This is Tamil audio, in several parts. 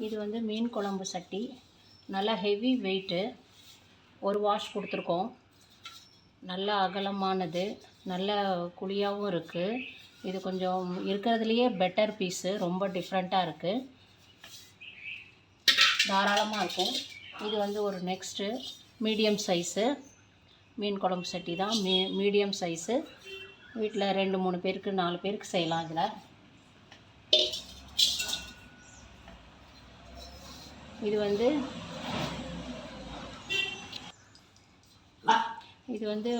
இது வந்து மீன் குழம்பு சட்டி, நல்லா ஹெவி வெயிட்டு, ஒரு வாஷ் கொடுத்துருக்கோம். நல்ல அகலமானது, நல்ல குழியாகவும் இருக்குது. இது கொஞ்சம் இருக்கிறதுலையே பெட்டர் பீஸு, ரொம்ப டிஃப்ரெண்ட்டாக இருக்குது, தாராளமாக இருக்கும். இது வந்து ஒரு நெக்ஸ்ட்டு மீடியம் சைஸு மீன் குழம்பு சட்டி தான். மீடியம் சைஸு, வீட்டில் 2-3 பேருக்கு 4 பேருக்கு செய்யலாம். இதில் இது வந்து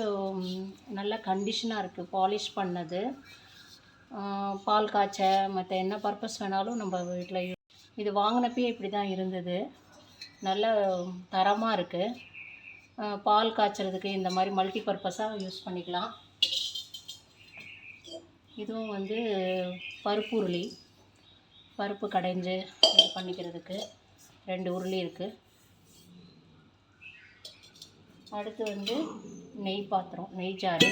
நல்ல கண்டிஷனாக இருக்குது, பாலிஷ் பண்ணது. பால் காய்ச்ச மற்ற என்ன பர்பஸ் வேணாலும் நம்ம வீட்டில் இது வாங்கினப்பயே இப்படி தான் இருந்தது. நல்ல தரமாக இருக்குது. பால் காய்ச்சறதுக்கு இந்த மாதிரி மல்டி பர்பஸாக யூஸ் பண்ணிக்கலாம். இதுவும் வந்து பருப்பு உருளி, பருப்பு கடைஞ்சு இது பண்ணிக்கிறதுக்கு 2 உருளி இருக்குது. அடுத்து வந்து நெய் பாத்திரம், நெய் ஜாரு,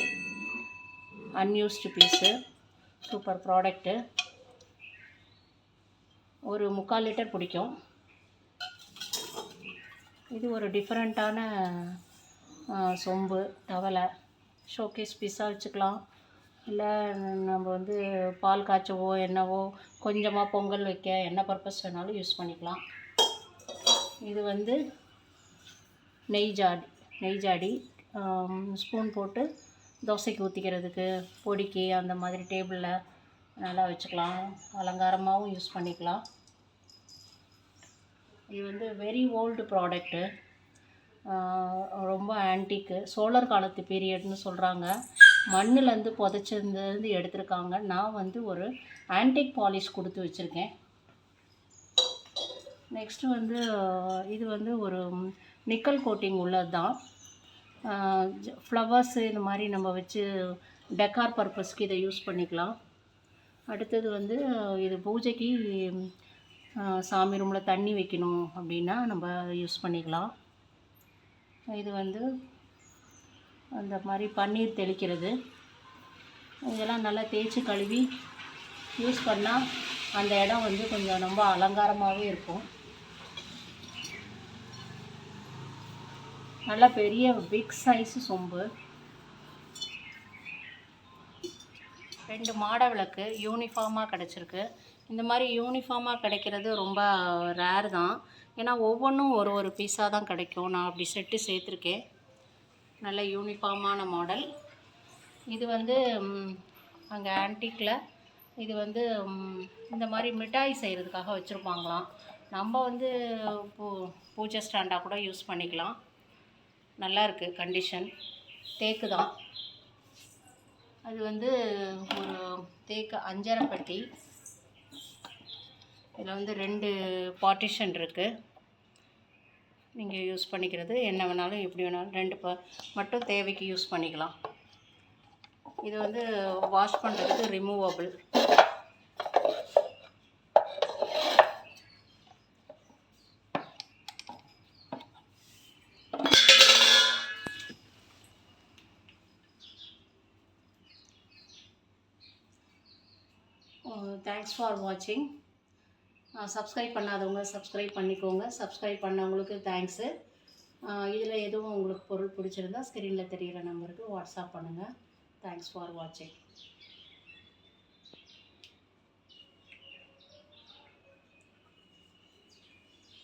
அன்யூஸ்டு பீஸு, சூப்பர் ப்ராடக்ட்டு. ஒரு 3/4 லிட்டர் பிடிக்கும். இது ஒரு டிஃப்ரெண்ட்டான சொம்பு, தவளை, ஷோகேஸ் பீஸாக வச்சுக்கலாம். இல்லை நம்ம வந்து பால் காய்ச்சவோ என்னவோ கொஞ்சமாக பொங்கல் வைக்க என்ன பர்பஸ் வேணாலும் யூஸ் பண்ணிக்கலாம். இது வந்து நெய் ஜாடி, ஸ்பூன் போட்டு தோசைக்கு ஊற்றிக்கிறதுக்கு, பொடிக்கு அந்த மாதிரி டேபிளில் நல்லா வச்சுக்கலாம். அலங்காரமாகவும் யூஸ் பண்ணிக்கலாம். இது வந்து வெரி ஓல்டு ப்ராடக்ட்டு, ரொம்ப ஆன்டிக்கு, சோழர் காலத்து பீரியட்னு சொல்கிறாங்க. மண்ணிலேருந்து புதைச்சிருந்தது எடுத்திருக்காங்க. நான் வந்து ஒரு ஆன்டிக் பாலிஷ் கொடுத்து வச்சுருக்கேன். நெக்ஸ்ட்டு வந்து இது வந்து ஒரு நிக்கல் கோட்டிங் உள்ளது தான். ஃப்ளவர்ஸு இந்த மாதிரி நம்ம வச்சு டெக்கார் பர்பஸ்க்கு இதை யூஸ் பண்ணிக்கலாம். அடுத்தது வந்து இது பூஜைக்கு சாமி ரூமில் தண்ணி வைக்கணும் அப்படின்னா நம்ம யூஸ் பண்ணிக்கலாம். இது வந்து அந்த மாதிரி பன்னீர் தெளிக்கிறது. இதெல்லாம் நல்லா தேய்ச்சி கழுவி யூஸ் பண்ணால் அந்த இடம் வந்து கொஞ்சம் ரொம்ப அலங்காரமாகவே இருக்கும். நல்லா பெரிய பிக் சைஸு சொம்பு. 2 மாட விளக்கு யூனிஃபார்மாக கிடச்சிருக்கு. இந்த மாதிரி யூனிஃபார்மாக கிடைக்கிறது ரொம்ப ரேர் தான். ஏன்னா ஒவ்வொன்றும் ஒரு பீஸாக தான் கிடைக்கும். நான் அப்படி செட்டு சேர்த்துருக்கேன். நல்ல யூனிஃபார்மான மாடல். இது வந்து அங்கே ஆன்டிக்கில் இது வந்து இந்த மாதிரி மிட்டாய் செய்கிறதுக்காக வச்சுருப்பாங்களாம். நம்ம வந்து பூஜை ஸ்டாண்டாக கூட யூஸ் பண்ணிக்கலாம். நல்லா இருக்குது கண்டிஷன். தேக்கு தான். அது வந்து ஒரு தேக்கு 5.5 பெட்டி. இதில் வந்து 2 பார்ட்டிஷன் இருக்குது. நீங்கள் யூஸ் பண்ணிக்கிறது என்ன வேணாலும் எப்படி வேணாலும் 2 மட்டும் தேவைக்கு யூஸ் பண்ணிக்கலாம். இது வந்து வாஷ் பண்ணுறதுக்கு ரிமூவபிள். தேங்க்ஸ் ஃபார் வாட்சிங். சப்ஸ்கிரைப் பண்ணாதவங்க சப்ஸ்கிரைப் பண்ணிக்கோங்க. சப்ஸ்கிரைப் பண்ணவங்களுக்கு தேங்க்ஸு. இதில் எதுவும் உங்களுக்கு பொருள் பிடிச்சிருந்தா ஸ்க்ரீனில் தெரிகிற நம்பருக்கு வாட்ஸ்அப் பண்ணுங்கள். தேங்க்ஸ் ஃபார் வாட்சிங்.